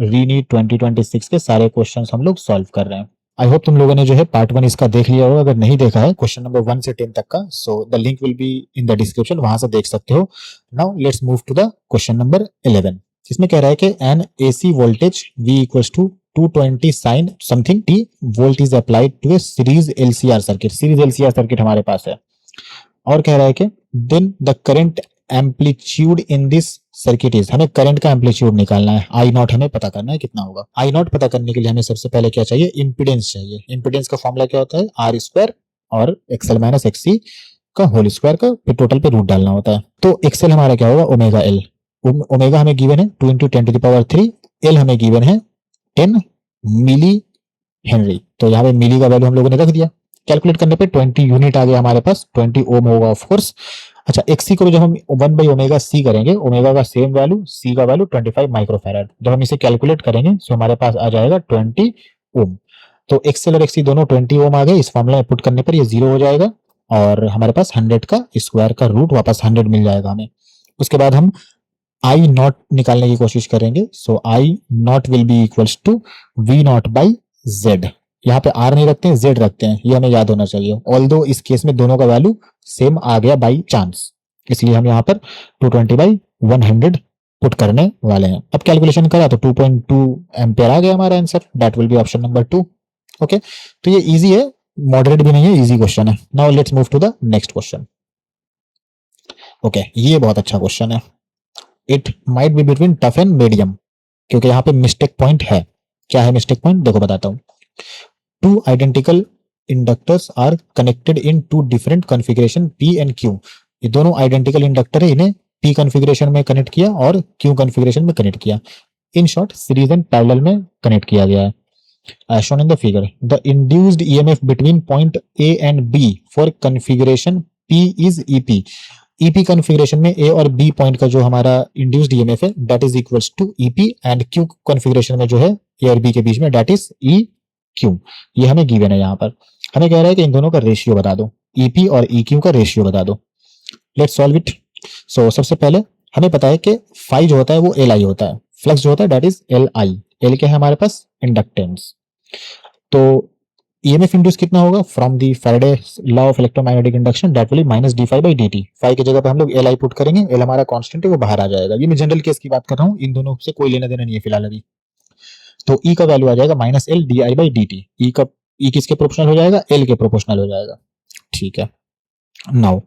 रीनीट 2026 के सारे क्वेश्चंस हम लोग सॉल्व कर रहे हैं। आई होप तुम लोगों ने जो है पार्ट 1 इसका देख लिया होगा। अगर नहीं देखा है क्वेश्चन नंबर 1 से 10 तक का, so the link will be in the description, वहां से देख सकते हो। Now let's move to the question number 11। इसमें कह रहा है कि an AC voltage V equals to 220 sine something T volt is applied to a series LCR circuit. Series LCR circuit हमारे पास है और कह रहा है कि then the current amplitude in this circuit is, हमें करंट का एम्पलीट्यूड निकालना है। आई नॉट हमें पता करना है कितना होगा। आई नॉट पता करने के लिए हमें सबसे पहले क्या चाहिए, इंपीडेंस चाहिए। इंपीडेंस का फॉर्मूला क्या होता है, आर स्क्वायर और एक्सएल माइनस एक्ससी का होल स्क्वायर का फिर टोटल पे रूट डालना होता है। तो एक्सएल हमारा क्या होगा, ओमेगा एल। ओमेगा हमें गिवन है 2 × 10⁻3, एल हमें गिवन है 10 मिली हेनरी। तो यहाँ पे मिली का वैल्यू हम लोगों ने रख दिया। कैलकुलेट करने पे 20 यूनिट आ गया हमारे पास, 20 ओम होगा ऑफ कोर्स। अच्छा, एक्सी को जब हम 1/ओमेगा c करेंगे, ओमेगा का सेम वैल्यू, सी का वैल्यू 25 माइक्रोफैराड, जब हम इसे कैलकुलेट करेंगे तो हमारे पास आ जाएगा 20 ओम। तो एक्सएल और एक्सी दोनों 20 ओम आ गए। इस फॉर्मूला में पुट करने पर ये 0 हो जाएगा और हमारे पास 100 का स्क्वायर का रूट वापस 100 मिल जाएगा हमें। उसके बाद हम आई नॉट निकालने की कोशिश करेंगे। So I not will be equals to V not by Z. यहाँ पे आर नहीं रखते हैं, जेड रखते हैं, ये हमें याद होना चाहिए। ऑल्दो इस केस में दोनों का वैल्यू सेम आ गया बाई चांस, इसलिए हम यहाँ पर 220/100 पुट करने वाले हैं। अब कैलकुलेशन करा तो 2.2 एम्पेयर आ गया हमारा आंसर। That will be option number 2। Okay, तो ये इजी है, मॉडरेट भी नहीं है, इजी क्वेश्चन है। Now let's move to the next question. Okay, ये बहुत अच्छा क्वेश्चन है। It might be between tough and medium, क्योंकि यहाँ पे मिस्टेक पॉइंट है। क्या है मिस्टेक पॉइंट, देखो बताता हूँ। Two identical inductors are connected in 2 different configuration P and Q। ये दोनों आइडेंटिकल इंडक्टर है, इन्हें P कॉन्फ़िगरेशन में कनेक्ट किया और Q कॉन्फ़िगरेशन में कनेक्ट किया। In short series and parallel में कनेक्ट किया गया है। as shown in the figure, the induced EMF between point A and B for configuration P is EP। EP configuration में A और B पॉइंट का जो हमारा इंड्यूस्ड EMF है that is equals to EP, and Q configuration में जो है A और B के बीच में दैट इज EQ। ये हमें गिवन है। यहाँ पर हमें कह रहा है कि इन दोनों का रेशियो बता दो, EP और EQ का रेशियो बता दो। Let's solve it. सो सबसे पहले हमें पता है कि फाई जो होता है वो LI होता है, फ्लक्स जो होता है दैट इज LI। L क्या है हमारे पास, इंडक्टेंस। तो EMF इंड्यूस कितना होगा from the Faraday law of electromagnetic induction, that will minus d∅/dt। फाई की जगह पे हम लोग LI पुट करेंगे, L हमारा कांस्टेंट है, वो बाहर आ जाएगा। ये मैं जनरल केस की बात कर रहा हूँ, इन दोनों से कोई लेना देना नहीं है फिलहाल अभी। तो E का वैल्यू आ जाएगा -L di/dt। E किसके प्रोपोर्शनल हो जाएगा, L के प्रोपोर्शनल हो जाएगा। ठीक है, नाउ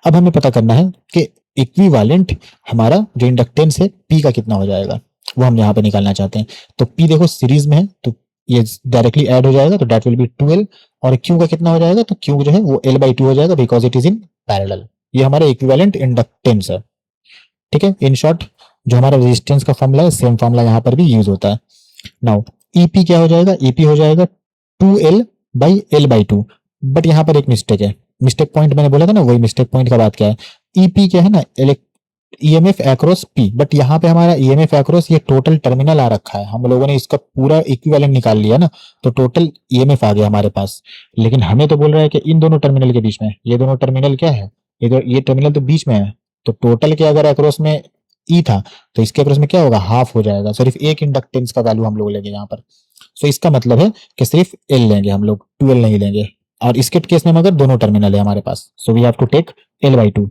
अब हमें पता करना है कि इक्विवेलेंट हमारा जो इंडक्टेंस है P का कितना हो जाएगा, वो हम यहाँ पे निकालना चाहते हैं। तो P देखो सीरीज में है तो ये डायरेक्टली ऐड हो जाएगा, तो दैट विल बी 2L। और Q का कितना हो जाएगा, तो Q जो है वो L/2 हो जाएगा because it is in parallel. ये हमारा इक्विवेलेंट इंडक्टेंस है। ठीक है, इन शॉर्ट जो हमारा रेजिस्टेंस का फॉर्मूला है सेम फॉर्मूला यहाँ पर भी यूज होता है। नाउ EP क्या हो जाएगा, EP हो जाएगा 2L/L/2। बट यहाँ पर एक मिस्टेक है, मिस्टेक पॉइंट मैंने बोला था ना, वही मिस्टेक पॉइंट का बात क्या है। EP क्या है ना, EMF एक्रोस P, बट यहाँ पे हमारा EMF एक्रोस ये टोटल टर्मिनल आ रखा है। हम लोगों ने इसका पूरा इक्विवेलेंट निकाल लिया ना, तो टोटल EMF आ गया हमारे पास। लेकिन हमें तो बोल रहा है कि इन दोनों टर्मिनल के बीच में, ये दोनों टर्मिनल क्या है, ये टर्मिनल तो बीच में है। तो टोटल के अगर अक्रॉस में E था तो इसके अक्रॉस में क्या होगा, हाफ हो जाएगा। सिर्फ एक इंडक्टेंस का वैल्यू हम लोग लेंगे यहाँ पर। सो इसका मतलब है कि सिर्फ L लेंगे हम लोग, 2L नहीं लेंगे। और इसके केस में मगर दोनों टर्मिनल है हमारे पास, so we have to take L/2।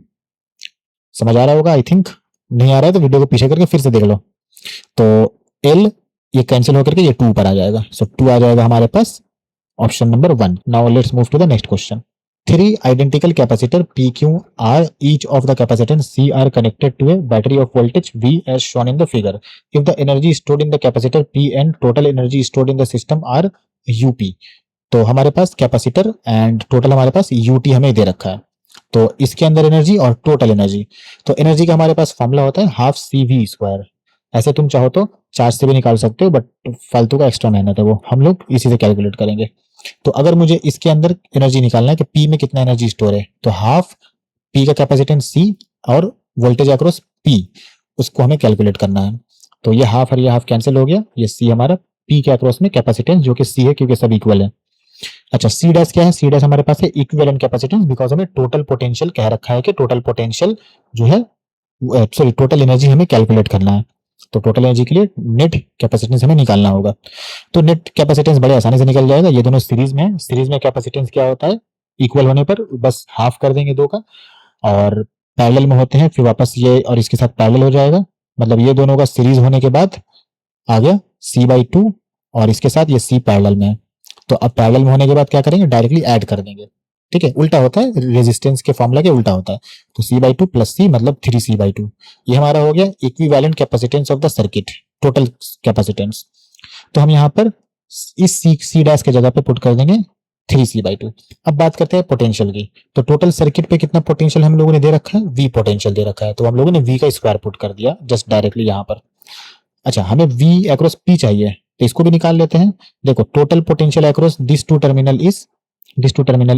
समझ आ रहा होगा आई थिंक, नहीं आ रहा है तो वीडियो को पीछे करके फिर से देख लो। तो L ये कैंसिल होकर के ये 2 पर आ जाएगा, सो 2 आ जाएगा हमारे पास option number 1। Now let's move to the next question. 3 identical capacitor PQ are each of the capacitance C are connected to a battery of voltage V as shown in the figure. If the energy stored in the capacitor P and total energy stored in the system are UP। तो हमारे पास capacitor and total हमारे पास UT हमें दे रखा है। तो इसके अंदर energy और टोटल एनर्जी, तो एनर्जी का हमारे पास फॉर्मूला होता है हाफ CV²। ऐसे तुम चाहो तो चार्ज से भी निकाल सकते हो, बट फालतू का एक्स्ट्रा मेहनत है, वो हम लोग इसी से कैलकुलेट करेंगे। तो अगर मुझे इसके अंदर एनर्जी निकालना है कि P में कितना एनर्जी स्टोर है, तो हाफ P का कैपेसिटेंस C और वोल्टेज अक्रॉस P, उसको हमें कैलकुलेट करना है। तो ये हाफ और ये हाफ कैंसिल हो गया, ये C हमारा P के अक्रॉस में कैपेसिटेंस जो कि C है क्योंकि सब इक्वल है। अच्छा, C डैश क्या है, C डैश हमारे पास है इक्विवेलेंट कैपेसिटेंस, बिकॉज हमें टोटल पोटेंशियल कह रखा है कि टोटल पोटेंशियल जो है, सॉरी टोटल एनर्जी हमें कैलकुलेट करना है। तो टोटल एनर्जी के लिए नेट कैपेसिटेंस हमें निकालना होगा। तो नेट कैपेसिटेंस बड़े आसानी से निकल जाएगा। ये दोनों सीरीज में है, सीरीज में कैपेसिटेंस क्या होता है, इक्वल होने पर बस हाफ कर देंगे दो का, और पैरेलल में होते हैं फिर वापस ये और इसके साथ पैरेलल हो जाएगा, मतलब ये दोनों का सीरीज होने के बाद आ गया C/2 और इसके साथ ये C पैरेलल में है। तो अब पैरेलल में होने के बाद क्या करेंगे, डायरेक्टली ऐड कर देंगे। ठीक है, उल्टा होता है, रेजिस्टेंस के फॉर्मूला के उल्टा होता है। तो C/2 प्लस C मतलब 3C/2। ये हमारा हो गया equivalent capacitance of the circuit, total capacitance. तो हम यहाँ पर इस C डैश के जगह पे पुट कर देंगे 3C/2। अब बात करते हैं पोटेंशियल की। तो टोटल सर्किट पे कितना पोटेंशियल हम लोगों ने दे रखा है, V पोटेंशियल दे रखा है। तो हम लोगों ने V का स्क्वायर पुट कर दिया जस्ट डायरेक्टली यहाँ पर। अच्छा, हमें V अक्रॉस P चाहिए, तो इसको भी निकाल लेते हैं। देखो, total potential across this two terminal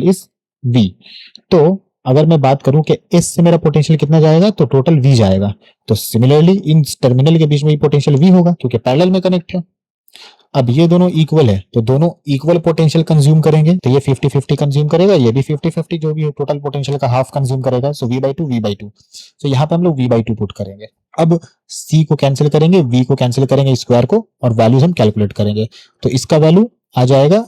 is V। तो अगर मैं बात करूं कि S से मेरा पोटेंशियल कितना जाएगा, तो टोटल V जाएगा। तो सिमिलरली इन टर्मिनल के बीच में पोटेंशियल V होगा क्योंकि पैरेलल में कनेक्ट है। अब ये दोनों इक्वल है तो दोनों इक्वल पोटेंशियल कंज्यूम करेंगे, तो ये 50-50 कंज्यूम करेगा, ये भी 50-50 जो भी है टोटल पोटेंशियल का हाफ कंज्यूम करेगा। सो V/2 तो यहाँ पे हम लोग V/2 पुट करेंगे। अब C को कैंसिल करेंगे, V को कैंसिल करेंगे, स्क्वायर को, और वैल्यूज हम कैलकुलेट करेंगे। तो इसका वैल्यू आ जाएगा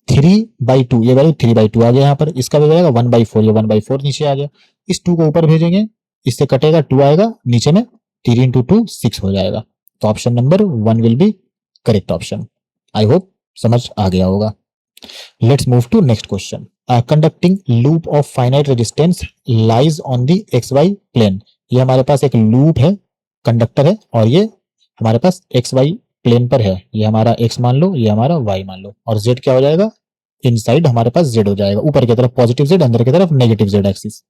3/2, ये वैल्यू 3/2 आ गया यहाँ पर। इसका भी जाएगा 1/4, ये 1/4 नीचे आ गया। इस 2 को ऊपर भेजेंगे, इससे कटेगा 2 आएगा नीचे में, 3 into 2 6 हो जाएगा। तो option number 1 will be correct option. I hope समझ आ गया होगा। Let's move to next question. Conducting loop of finite resistance lies on the XY plane. ये हमारे पास एक लूप है, कंडक्टर है, और ये हमारे पास XY प्लेन पर है। ये हमारा X मान लो, ये हमारा Y मान लो, और Z क्या हो जाएगा, इनसाइड हमारे पास Z हो जाएगा, ऊपर की तरफ पॉजिटिव Z, अंदर की तरफ नेगेटिव Z एक्सिस।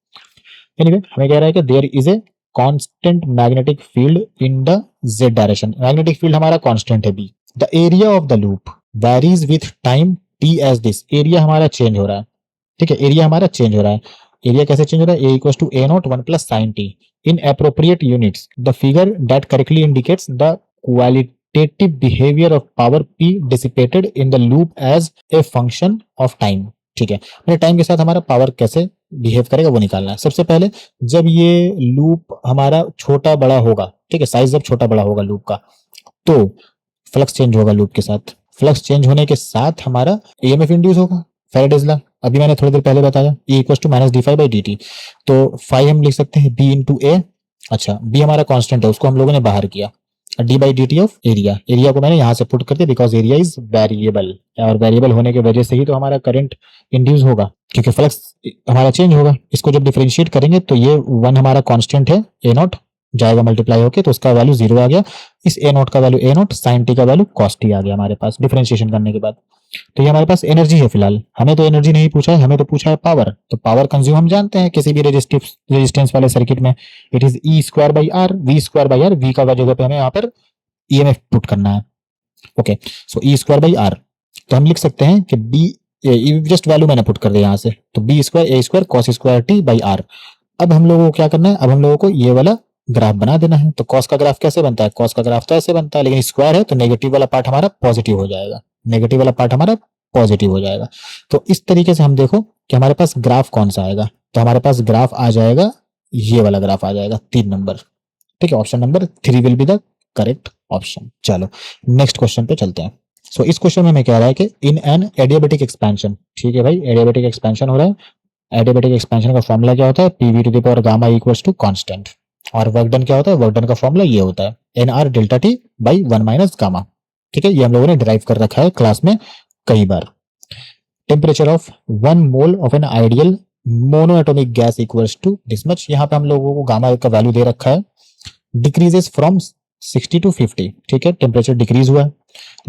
एनीवे, हमें कह रहा है कि there is a constant magnetic field in the Z direction. Magnetic field हमारा कांस्टेंट है B। The area of the loop varies with time T as this. Area हमारा चेंज हो रहा है, ठीक है, एरिया हमारा चेंज हो रहा है। एरिया कैसे चेंज हो रहा है, A=A0 1 + sin t in appropriate units. The figure that correctly indicates the qualitative behavior of power P dissipated in the loop as a function of time. ठीक है, मैंने टाइम के साथ हमारा पावर कैसे बिहेव करेगा वो निकालना है। सबसे पहले जब ये लूप हमारा छोटा बड़ा होगा, ठीक है, साइज जब छोटा बड़ा होगा लूप का, तो फ्लक्स चेंज होगा लूप के साथ। फ्लक्स चेंज होने के साथ हमारा EMF इंड्यूस होगा, फैराडेज लॉ, अभी मैंने थोड़ी देर पहले बताया, E = -dφ/dt। तो फाई हम लिख सकते हैं B × A। अच्छा, B हमारा कांस्टेंट है, उसको हम लोगों ने बाहर किया। d/dt ऑफ एरिया, एरिया को मैंने यहाँ से पुट कर दिया बिकॉज एरिया इज वेरिएबल, और वेरिएबल होने की वजह से ही तो हमारा करंट इंड्यूस होगा, क्योंकि फ्लक्स हमारा चेंज होगा। इसको जब डिफरेंशिएट करेंगे तो ये 1 हमारा कांस्टेंट है, A0 जाएगा मल्टीप्लाई होके, तो उसका वैल्यू 0 आ गया। इस A0 का वैल्यू A0, sin t का वैल्यू cos t आ गया हमारे पास डिफरेंशिएशन करने के बाद। तो ये हमारे पास एनर्जी है फिलहाल, हमें तो एनर्जी नहीं पूछा है, हमें तो पूछा है पावर। तो पावर कंज्यूम हम जानते हैं किसी भी रेजिस्टेंस वाले सर्किट में, it is E²/R, V²/R। V का जगह पे हमें यहाँ पर EMF पुट करना है। ओके, सो E²/R। तो हम लिख सकते हैं कि B, जस्ट वैल्यू मैंने पुट कर दिया यहाँ से, तो B²A² cos² t/R। अब हम लोगों को क्या करना है, अब हम लोगों को ये वाला ग्राफ बना देना है। तो कॉस का ग्राफ कैसे बनता है, कॉस का ग्राफ तो ऐसे बनता है, लेकिन स्क्वायर है तो नेगेटिव वाला पार्ट हमारा पॉजिटिव हो जाएगा, नेगेटिव वाला पार्ट हमारा पॉजिटिव हो जाएगा। तो इस तरीके से हम देखो कि हमारे पास ग्राफ कौन सा आएगा, तो हमारे पास ग्राफ आ जाएगा, ये वाला ग्राफ आ जाएगा 3 नंबर। ठीक है, option number 3 will be the correct option. चलो नेक्स्ट क्वेश्चन पे चलते हैं। सो इस क्वेश्चन में हमें कह रहा है कि इन एन एडियाबेटिक एक्सपेंशन, ठीक है भाई, एडियाबेटिक एक्सपेंशन हो रहा है। एडियाबेटिक एक्सपेंशन का फॉर्मूला क्या होता है, PV⁴ γ कांस्टेंट। और वर्क डन क्या होता है, वर्क डन का फॉर्मूला ये होता है nR∆T/1 - γ। ठीक है, ये हम लोगों ने ड्राइव कर रखा है क्लास में कई बार। Temperature of 1 mole of an ideal monoatomic gas equals to this much. यहाँ पे हम लोगों को गामा का वैल्यू दे रखा है, डिक्रीजेस फ्रॉम 60 to 50। ठीक है, टेम्परेचर डिक्रीज हुआ है।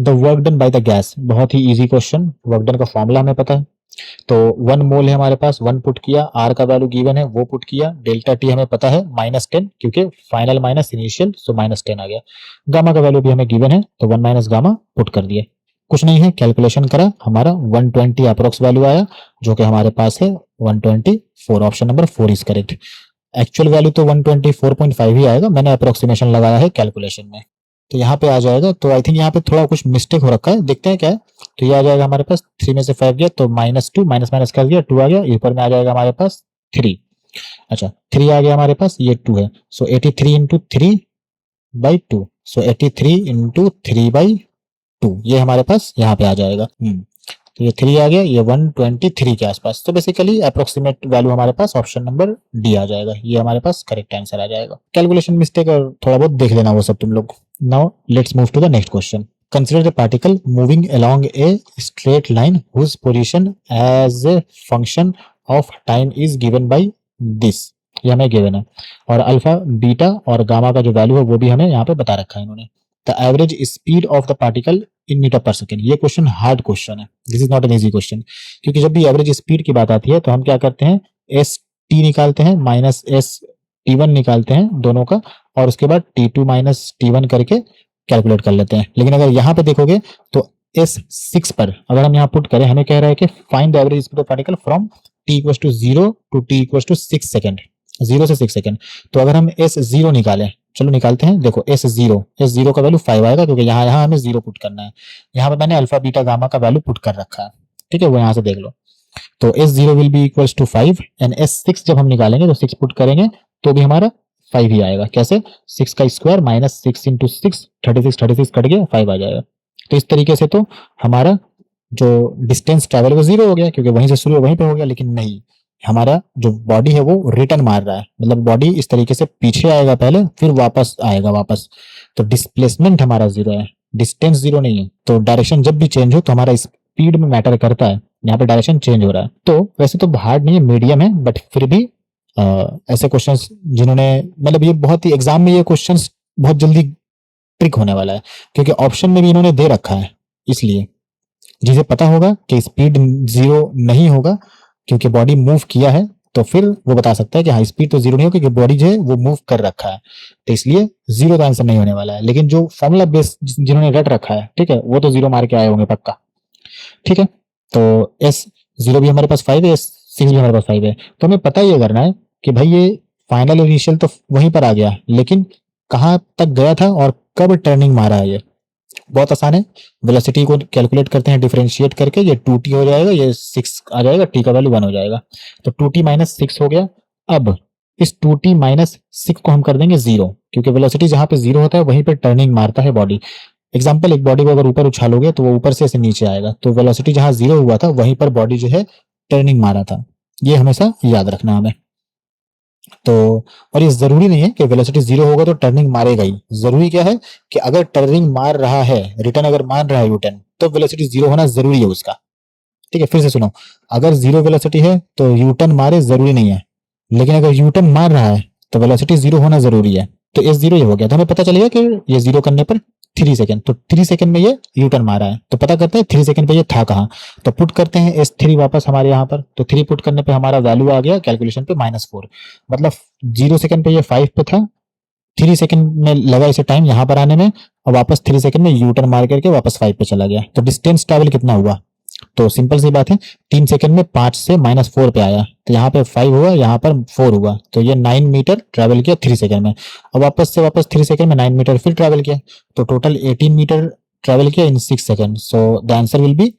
The work done by the gas, बहुत ही इजी क्वेश्चन, वर्क डन का फॉर्मूला हमें पता है। तो 1 मोल है हमारे पास, 1 पुट किया, R का वैल्यू गिवन है वो पुट किया, डेल्टा T हमें पता है -10, क्योंकि फाइनल माइनस इनिशियल, सो -10 आ गया। गामा का वैल्यू भी हमें गिवन है, तो 1 - गामा पुट कर दिए। कुछ नहीं है, कैलकुलेशन करा, हमारा 120 अप्रोक्स वैल्यू आया, जो कि हमारे पास है 124। Option number 4 is correct. Actual value तो 124.5 ही आएगा, मैंने अप्रोक्सीमेशन लगाया है कैलकुलेशन में, तो यहाँ पे आ जाएगा। तो आई थिंक यहाँ पे थोड़ा कुछ मिस्टेक हो रखा है, देखते हैं क्या है। तो ये आ जाएगा हमारे पास 3 में से 5 गया तो -2, माइनस कर दिया, 2 आ गया, ऊपर में आ जाएगा हमारे पास 3। अच्छा, 3 आ गया हमारे पास, ये 2 है, सो 83 × 3/2, सो 83 इंटू 3/2 ये हमारे पास यहाँ पे आ जाएगा। तो ये 3 आ गया, ये 123 के आसपास। तो बेसिकली अप्रोक्सीमेट वैल्यू हमारे पास ऑप्शन नंबर डी आ जाएगा, ये हमारे पास करेक्ट आंसर आ जाएगा। कैलकुलेशन मिस्टेक और थोड़ा बहुत देख लेना वो सब तुम लोग। Now let's move to the next question. Consider the particle moving along a straight line whose position as a function of time is given by this. ये हमें गिवन है, और अल्फा बीटा और गामा का जो वैल्यू है वो भी हमें यहाँ पे बता रखा है इन्होंने। The average speed of the particle in metre per second. ये क्वेश्चन हार्ड क्वेश्चन है, this is not an easy question, क्योंकि जब भी एवरेज स्पीड की बात आती है तो हम क्या करते हैं, एस टी निकालते हैं माइनस एस टी वन निकालते हैं दोनों का, और उसके बाद T two minus T one करके कैलकुलेट कर लेते हैं। लेकिन अगर यहाँ पे देखोगे तो एस सिक्स पर अगर हम यहाँ पुट करें, हमें कह रहा है कि find the average speed of particle from T equals to 0 to T equals to 6 second, 0 से 6 सेकेंड। तो अगर हम एस जीरो निकालें, चलो निकालते हैं। देखो एस जीरो का वैल्यू 5 आएगा, क्योंकि यहाँ यहाँ हमें 0 पुट करना है। यहाँ पे मैंने अल्फा बीटा गामा का वैल्यू पुट कर रखा है, ठीक है, वो यहाँ से देख लो। तो S zero will be equals to 5 and S six जब हम निकालेंगे तो 6 पुट करेंगे तो भी हमारा 5 ही आएगा। कैसे, 6 का स्क्वायर माइनस 6 इंटू 6, 36 कट गया, 5 आ जाएगा। तो इस तरीके से तो हमारा जो डिस्टेंस ट्रैवल वो 0 हो गया, क्योंकि वहीं से शुरू वहीं पे हो गया। लेकिन नहीं, हमारा जो बॉडी है वो रिटर्न मार रहा है, मतलब बॉडी इस तरीके से पीछे आएगा पहले, फिर वापस आएगा वापस। तो डिस्प्लेसमेंट हमारा 0 है, डिस्टेंस 0 नहीं है। तो डायरेक्शन जब भी चेंज हो तो हमारा स्पीड में मैटर करता है, यहाँ पे डायरेक्शन चेंज हो रहा है। तो वैसे तो हार्ड नहीं है, मीडियम है, बट फिर भी ऐसे क्वेश्चंस जिन्होंने, मतलब ये बहुत ही एग्जाम में ये क्वेश्चंस बहुत जल्दी ट्रिक होने वाला है, क्योंकि ऑप्शन में भी इन्होंने दे रखा है। इसलिए जिसे पता होगा कि स्पीड 0 नहीं होगा क्योंकि बॉडी मूव किया है, तो फिर वो बता सकता है कि हाँ स्पीड तो 0 नहीं होगी क्योंकि बॉडी जो है वो मूव कर रखा है, तो इसलिए 0 का आंसर नहीं होने वाला है। लेकिन जो फॉर्मूला बेस जिन्होंने रट रखा है, ठीक है, वो तो 0 मार के आए होंगे पक्का, ठीक है। तो एस जीरो भी हमारे पास 5 है, एस सिक्स भी हमारे पास 5 है। तो हमें पता ये करना है कि भाई ये फाइनल इनिशियल तो वहीं पर आ गया, लेकिन कहाँ तक गया था और कब टर्निंग मारा है। ये बहुत आसान है, वेलोसिटी को कैलकुलेट करते हैं डिफरेंशिएट करके, ये 2t हो जाएगा, ये 6 आ जाएगा, t का वैल्यू 1 हो जाएगा, तो 2t माइनस 6 हो गया। अब इस 2t माइनस 6 को हम कर देंगे 0, क्योंकि वेलोसिटी जहां पे 0 होता है वहीं पे टर्निंग मारता है बॉडी। एग्जाम्पल, एक बॉडी को अगर ऊपर उछालोगे तो वो ऊपर से ऐसे नीचे आएगा, तो वेलोसिटी जहां 0 हुआ था वहीं पर बॉडी जो है टर्निंग मारा था। ये हमेशा याद रखना हमें। तो और ये जरूरी नहीं है कि वेलोसिटी 0 होगा तो टर्निंग मारेगा ही, जरूरी क्या है कि अगर टर्निंग मार रहा है, रिटर्न अगर मान रहा है यू टर्न, तो वेलोसिटी 0 होना जरूरी है उसका, ठीक है। फिर से सुनो, अगर 0 वेलोसिटी है तो यू टर्न मारे जरूरी नहीं है, लेकिन अगर यू टर्न मार रहा है तो वेलोसिटी 0 होना जरूरी है। तो एस 0 ये हो गया, तो हमें पता चलेगा कि ये 0 करने पर 3 सेकंड, तो 3 सेकंड में ये यू टर्न मारा है। तो पता करते हैं 3 सेकंड पे ये था कहाँ, तो पुट करते हैं S3 वापस हमारे यहाँ पर। तो 3 पुट करने पे हमारा वैल्यू आ गया कैलकुलेशन पे -4, मतलब 0 सेकंड पे ये 5 पे था, 3 सेकंड में लगा इसे टाइम यहाँ पर आने में, और वापस 3 सेकंड में यू टर्न मार करके वापस 5 पे चला गया। तो डिस्टेंस ट्रैवल कितना हुआ, तो सिंपल सी बात है, 3 सेकंड में 5 से -4 पे आया, तो यहाँ पे 5 हुआ, यहाँ पर 4 हुआ, तो ये 9 मीटर ट्रैवल किया 3 सेकंड में, और वापस 3 सेकंड में 9 मीटर फिर ट्रैवल किया, तो टोटल 18 मीटर ट्रैवल किया in 6 second. So the answer will be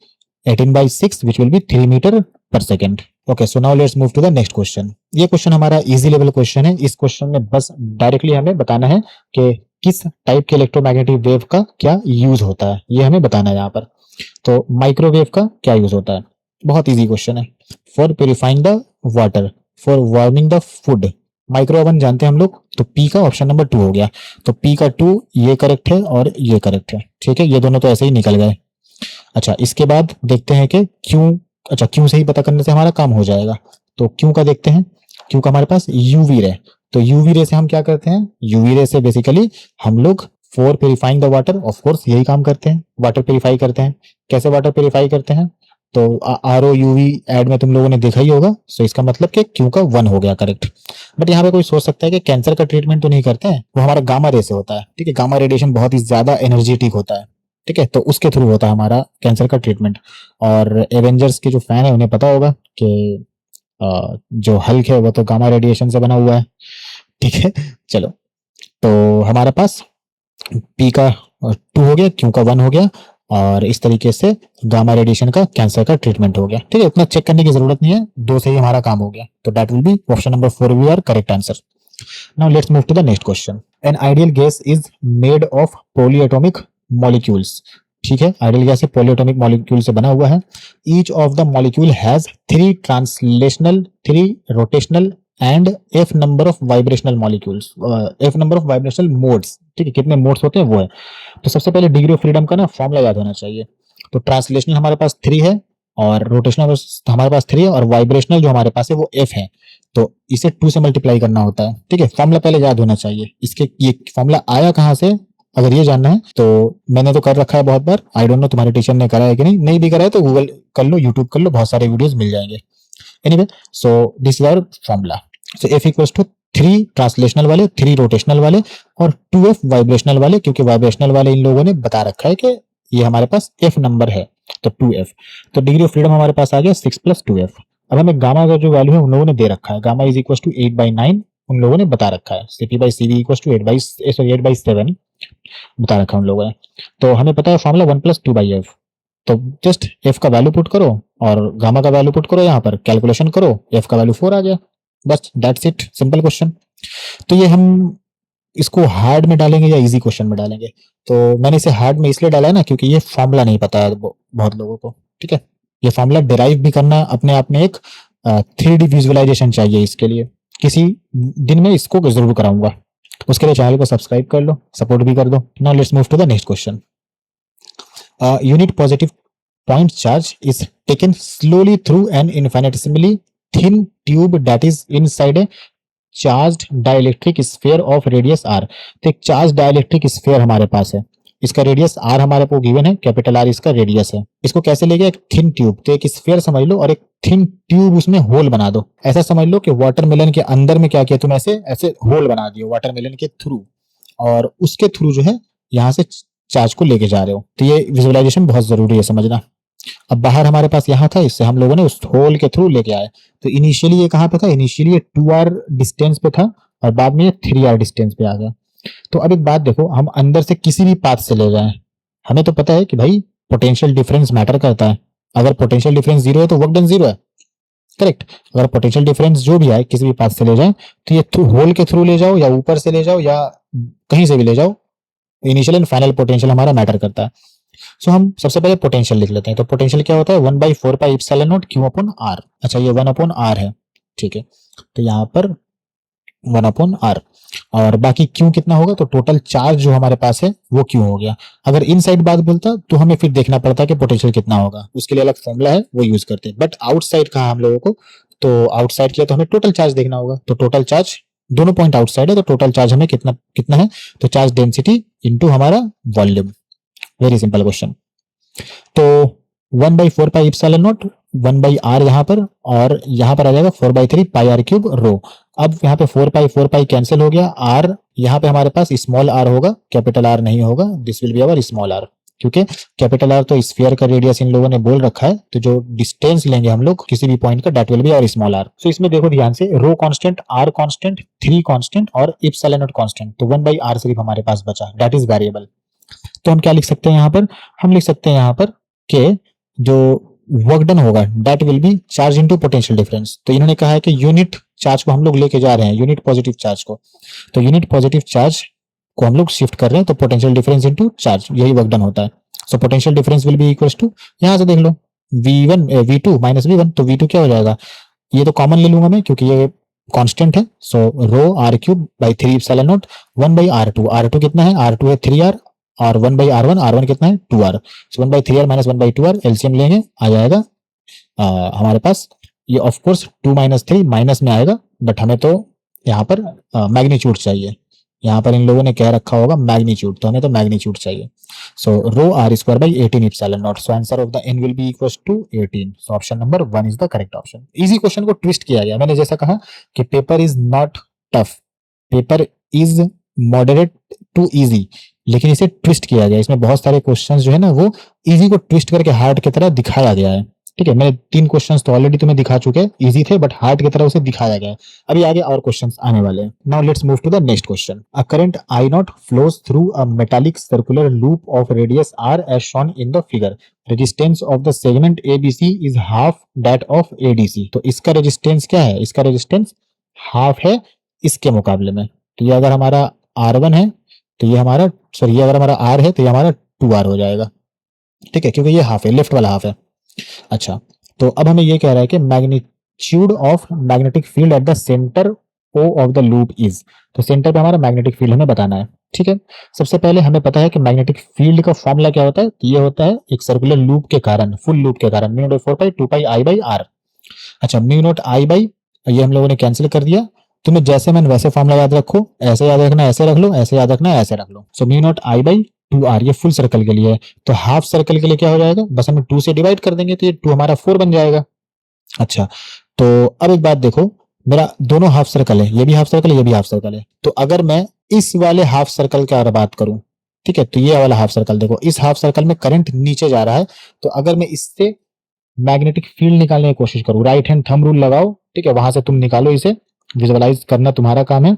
18/6 which will be 3 metre per second. Okay, so now let's move to the next question. ये क्वेश्चन हमारा इजी लेवल क्वेश्चन है। इस question में बस directly हमें बताना है कि किस टाइप के इलेक्ट्रोमैग्नेटिक वेव का क्या यूज होता है, ये हमें बताना है यहाँ पर। तो माइक्रोवेव का क्या यूज होता है, बहुत इजी क्वेश्चन है। For purifying the water, for warming the food, micro oven जानते हैं हम लोग, तो पी का ऑप्शन नंबर 2 हो गया। तो पी का 2 ये करेक्ट है और ये करेक्ट है, ठीक है, ये दोनों तो ऐसे ही निकल गए। अच्छा, इसके बाद देखते हैं कि क्यों, अच्छा क्यों से ही पता करने से हमारा काम हो जाएगा। तो क्यों का देखते हैं, क्यों का हमारे पास यूवी रे। तो यूवी रे से हम क्या करते हैं, यूवी रे से बेसिकली हम लोग for purifying the water, of course यही काम करते हैं, वाटर प्यूरिफाई करते हैं। कैसे वाटर प्यूरिफाई करते हैं, तो आर ओ यूवी एड में तुम लोगों ने देखा ही होगा। सो इसका मतलब कि क्यों का 1 हो गया करेक्ट। बट यहाँ पे कोई सोच सकता है कि कैंसर का ट्रीटमेंट तो नहीं करते हैं, वो हमारा गामा रे से होता है, ठीक है, गामा रेडिएशन बहुत ही ज्यादा एनर्जेटिक होता है, ठीक है, तो उसके थ्रू होता है हमारा कैंसर का ट्रीटमेंट। और एवेंजर्स के जो फैन है उन्हें पता होगा कि जो हल्क है वो तो गामा रेडिएशन से बना हुआ है, ठीक है। चलो, तो हमारे पास पी का 2 हो गया, क्यू का 1 हो गया, और इस तरीके से गामा रेडिएशन का कैंसर का ट्रीटमेंट हो गया, ठीक है। उतना चेक करने की जरूरत नहीं है, 2 से ही हमारा काम हो गया। तो that will be option number 4 भी are correct answer. Now let's move to the next question. An ideal gas is made of polyatomic molecules. ठीक है, आइडियल गैस पॉलीएटॉमिक मॉलिक्यूल से बना हुआ है. Each of the molecule has 3 translational, 3 rotational and F number of vibrational molecules, F number of vibrational modes. ठीक है, कितने modes होते हैं वो है. तो सबसे पहले डिग्री ऑफ फ्रीडम का ना फॉर्मूला याद होना चाहिए. तो ट्रांसलेशनल हमारे पास 3 है और रोटेशनल हमारे पास 3 है और वाइब्रेशनल जो हमारे पास है वो एफ है. तो इसे 2 से मल्टीप्लाई करना होता है. ठीक है, फॉर्मूला पहले याद होना चाहिए. इसके ये फॉर्मूला आया कहां से, अगर ये जानना है तो मैंने तो कर रखा है बहुत बार. आई डोंट नो तुम्हारे टीचर ने करा है कि नहीं भी करा है तो गूगल कर लो, यूट्यूब कर लो, बहुत सारे वीडियोस मिल जाएंगे. Anyway, so this is our formula. So F equals to 3 translational वाले, 3 रोटेशनल वाले और 2f वाइब्रेशनल वाले, क्योंकि वाइब्रेशनल वाले इन लोगों ने बता रखा है कि ये हमारे पास एफ नंबर है, तो 2f. तो डिग्री ऑफ फ्रीडम हमारे पास आ गया 6 + 2f. अब हमें गामा का जो वैल्यू है उन लोगों ने दे रखा है. गामा इज इक्वल टू 8/9 उन लोगों ने बता रखा है. CP/CV इक्वल टू 8/7 बता रखा है उन लोगों ने. तो हमें पता है फॉर्मूला 1 + 2/f. तो जस्ट f का वैल्यू पुट करो और गामा का वैल्यू पुट करो, यहाँ पर कैलकुलेशन करो, f का वैल्यू 4 आ गया. बस दैट्स इट, सिंपल क्वेश्चन. तो ये हम इसको हार्ड में डालेंगे या इजी क्वेश्चन में डालेंगे. तो मैंने इसे हार्ड में इसलिए डाला है ना क्योंकि ये फॉर्मूला नहीं पता है बहुत लोगों को. ठीक है, ये फॉर्मूला डिराइव भी करना अपने आप में एक 3D विजुअलाइजेशन चाहिए. इसके लिए किसी दिन में इसको जरूर कराऊंगा. उसके लिए चैनल को सब्सक्राइब कर लो, सपोर्ट भी कर दो. Now let's move to the next question. Unit positive point charge is taken slowly through an infinitesimally thin tube that is inside a charged dielectric sphere of radius r. तो एक charge dielectric sphere हमारे पास है, इसका radius r हमारे को given है, capital R इसका रेडियस है. इसको कैसे ले गया, एक थिन ट्यूब. तो एक स्फीयर समझ लो और एक थिन ट्यूब उसमें होल बना दो. ऐसा समझ लो कि वाटरमेलन के अंदर में क्या किया तुम, ऐसे ऐसे होल बना दियो वाटरमेलन के थ्रू, और उसके थ्रू जो है यहाँ से चार्ज को लेके जा रहे हो. तो ये विजुअलाइजेशन बहुत जरूरी है समझना. अब बाहर हमारे पास यहाँ था, इससे हम लोगों ने उस होल के थ्रू लेके आए. तो इनिशियली ये कहाँ पे था, इनिशियली ये 2r डिस्टेंस पे था और बाद में ये 3r डिस्टेंस पे आ गया. तो अब एक बात देखो, हम अंदर से किसी भी पाथ से ले जाएं, हमें तो पता है कि भाई पोटेंशियल डिफरेंस मैटर करता है. अगर पोटेंशियल डिफरेंस 0 है तो वर्क डन 0 है. करेक्ट. अगर पोटेंशियल डिफरेंस जो भी आए किसी भी पाथ से ले जाए, तो ये होल के थ्रू ले जाओ या ऊपर से ले जाओ या कहीं से भी ले जाओ, इनिशियल एंड फाइनल पोटेंशियल हमारा मैटर करता है. सो हम सबसे पहले पोटेंशियल लिख लेते हैं. तो पोटेंशियल क्या होता है, 1/4πε0 Q/r. अच्छा, ये 1/r है. ठीक है, तो यहाँ पर 1/r और बाकी Q कितना होगा, तो टोटल चार्ज जो हमारे पास है वो Q हो गया. अगर इन साइड बात बोलता तो हमें फिर देखना पड़ता कि पोटेंशियल कितना होगा, उसके लिए अलग फॉर्मूला है वो यूज करते हैं. बट आउटसाइड कहा हम लोगों को, तो आउटसाइड किया तो हमें टोटल चार्ज देखना होगा. तो टोटल चार्ज दोनों पॉइंट आउटसाइड है, तो टोटल चार्ज हमें कितना कितना है, तो चार्ज डेंसिटी इंटू हमारा वॉल्यूम. Very simple question. तो 1/4πε0 1/r यहाँ पर, और यहाँ पर आ जाएगा 4/3πr³ रो. अब यहाँ पे 4π कैंसिल हो गया, r यहाँ पे हमारे पास स्मॉल r होगा, कैपिटल R नहीं होगा. This will be our small r, क्योंकि कैपिटल R तो स्फीयर का रेडियस इन लोगों ने बोल रखा है. तो जो डिस्टेंस लेंगे हम लोग किसी भी पॉइंट का, that will be our small r. सो इसमें देखो ध्यान से, रो कांस्टेंट, r कांस्टेंट, 3 कांस्टेंट और ε0 कांस्टेंट. तो 1/r सिर्फ हमारे पास बचा, दैट इज वेरिएबल. तो हम क्या लिख सकते हैं यहाँ पर, हम लिख सकते हैं यहाँ पर कि जो वर्क डन होगा that will B charge into potential difference. तो इन्होंने कहा है कि यूनिट चार्ज को हम लोग लेके जा रहे हैं, यूनिट पॉजिटिव चार्ज को. तो यूनिट पॉजिटिव चार्ज को हम लोग शिफ्ट कर रहे हैं, तो पोटेंशियल डिफरेंस इनटू चार्ज, यही वर्क डन होता है. So potential difference will be equals to, यहाँ से देख लो, v2 - v1. तो v2 क्या हो जाएगा, ये तो कॉमन ले लूंगा मैं क्योंकि ये कांस्टेंट है. सो रो r³/3ε0 1/r2. r2 कितना है, r2 है 3r और 1/r1, r1 कितना है 2r. सो 1/3r - 1/2r एलसीएम लेंगे, आ जाएगा हमारे पास ये ऑफ कोर्स 2 - 3 माइनस में आएगा, बट हमें तो यहाँ पर मैग्नीट्यूड चाहिए. यहाँ पर इन लोगों ने कह रखा होगा मैग्नीट्यूड, तो हमें तो मैग्नीट्यूड चाहिए. So rho r²/18ε0. So answer of the n will be equals to 18. So option number 1 is the correct option. Easy question को ट्विस्ट किया गया. मैंने जैसा कहा कि paper is not tough, paper is moderate to easy, लेकिन इसे twist किया गया. इसमें बहुत सारे क्वेश्चंस जो है ना वो इजी को ट्विस्ट करके हार्ड की तरह दिखाया गया है. ठीक है, मैंने 3 क्वेश्चंस तो ऑलरेडी तुम्हें दिखा चुके हैं, इजी थे बट हार्ड की तरह उसे दिखाया गया है. अभी आगे और क्वेश्चंस आने वाले हैं. Now let's move to the next question. A current I0 flows through a metallic circular loop of radius r as shown in the figure. Resistance of the segment ABC is half that of ADC. तो इसका resistance क्या है, इसका resistance half है इसके मुकाबले में। तो ये अगर हमारा R1 है तो ये हमारा, सॉरी, ये अगर हमारा R है तो ये हमारा 2R हो जाएगा, ठीक है, क्योंकि ये हाफ है, लेफ्ट वाला हाफ है। अच्छा, तो अब हमें ये कह रहा है कि magnitude of magnetic field at the centre O of the loop is, तो सेंटर पे हमारा मैग्नेटिक फील्ड हमें बताना है, ठीक है। सबसे पहले हमें पता है कि मैग्नेटिक फील्ड का फॉर्मूला क्या होता है, तो ये होता है एक सर्कुलर लूप के कारण, फुल लूप के कारण, mu naught 4 pi 2 pi I by R. अच्छा, म्यू नॉट आई बाई, ये हम लोगों ने कैंसिल कर दिया। तुम्हें जैसे मैंने वैसे फॉर्मूला याद रखो, ऐसे याद रखना, ऐसे रख लो, ऐसे याद रखना, ऐसे रख लो। So mu not I by 2R, ये फुल सर्कल के लिए है। तो हाफ सर्कल के लिए क्या हो जाएगा, बस हम 2 से डिवाइड कर देंगे तो ये 2 हमारा 4 बन जाएगा। अच्छा, तो अब एक बात देखो, मेरा दोनों हाफ सर्कल है, ये भी हाफ सर्कल है, ये भी हाफ सर्कल है। तो अगर मैं इस वाले हाफ सर्कल की बात करूं, ठीक है, तो ये वाला हाफ सर्कल देखो, इस हाफ सर्कल में करंट नीचे जा रहा है। तो अगर मैं इससे मैग्नेटिक फील्ड निकालने की कोशिश करूं, राइट हैंड थंब रूल लगाओ, ठीक है, वहां से तुम निकालो, इसे विजुअलाइज करना तुम्हारा काम है।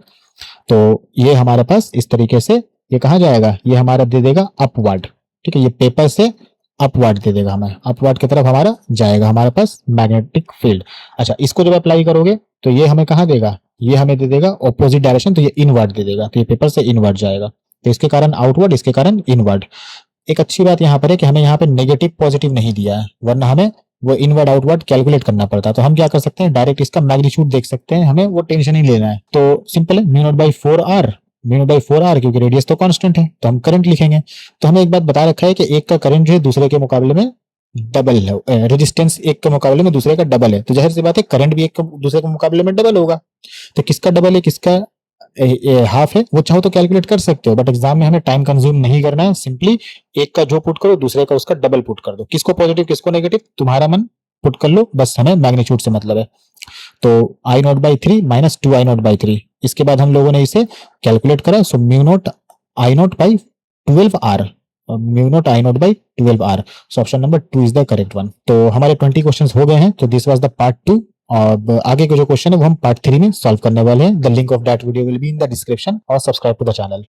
तो ये हमारे पास इस तरीके से ये कहाँ जाएगा, ये हमारा दे देगा अपवर्ड, ठीक है, ये पेपर से अपवर्ड दे देगा हमें, अपवर्ड की तरफ हमारा जाएगा हमारे पास मैग्नेटिक फील्ड। अच्छा, इसको जब अप्लाई करोगे तो ये हमें कहाँ देगा, ये हमें दे देगा ऑपोजिट डायरेक्शन, तो ये इनवर्ड दे देगा, तो ये पेपर से इनवर्ड जाएगा, तो इसके कारण आउटवर्ड, इसके कारण इनवर्ड। एक अच्छी बात यहाँ पर है कि हमें यहाँ पे नेगेटिव पॉजिटिव नहीं दिया है, वरना हमें वो इनवर्ड आउटवर्ड कैलकुलेट करना पड़ता है। तो हम क्या कर सकते हैं, डायरेक्ट इसका मैग्नीट्यूड देख सकते हैं, हमें वो टेंशन नहीं लेना है। तो सिंपल है, mu naught by 4R, mu naught by 4R, क्योंकि रेडियस तो कांस्टेंट है तो हम करंट लिखेंगे। तो हमें एक बात बता रखा है कि एक का करंट जो है दूसरे के मुकाबले में डबल है, रेजिस्टेंस एक के मुकाबले में दूसरे का डबल है, तो जाहिर सी बात है करंट भी एक के दूसरे के मुकाबले में डबल होगा। तो किसका डबल है, किसका हाफ है, वो चाहो तो कैलकुलेट कर सकते हो, बट एग्जाम में हमें टाइम कंज्यूम नहीं करना है। सिंपली एक का जो पुट करो, दूसरे का उसका डबल पुट कर दो, किसको पॉजिटिव किसको नेगेटिव तुम्हारा मन पुट कर लो, बस हमें मैग्नीट्यूड से मतलब है। तो I not by 3 minus 2 I not by 3, इसके बाद हम लोगों ने इसे कैलकुलेट करा। So mu not I not by 12R, mu not I not by 12R। So option number 2 is the correct one. तो हमारे 20 क्वेश्चंस हो गए हैं, तो दिस वाज द पार्ट 2। और आगे के जो क्वेश्चन है वो हम पार्ट 3 में सॉल्व करने वाले हैं। The link of that video will be in the description, और सब्सक्राइब टू द चैनल।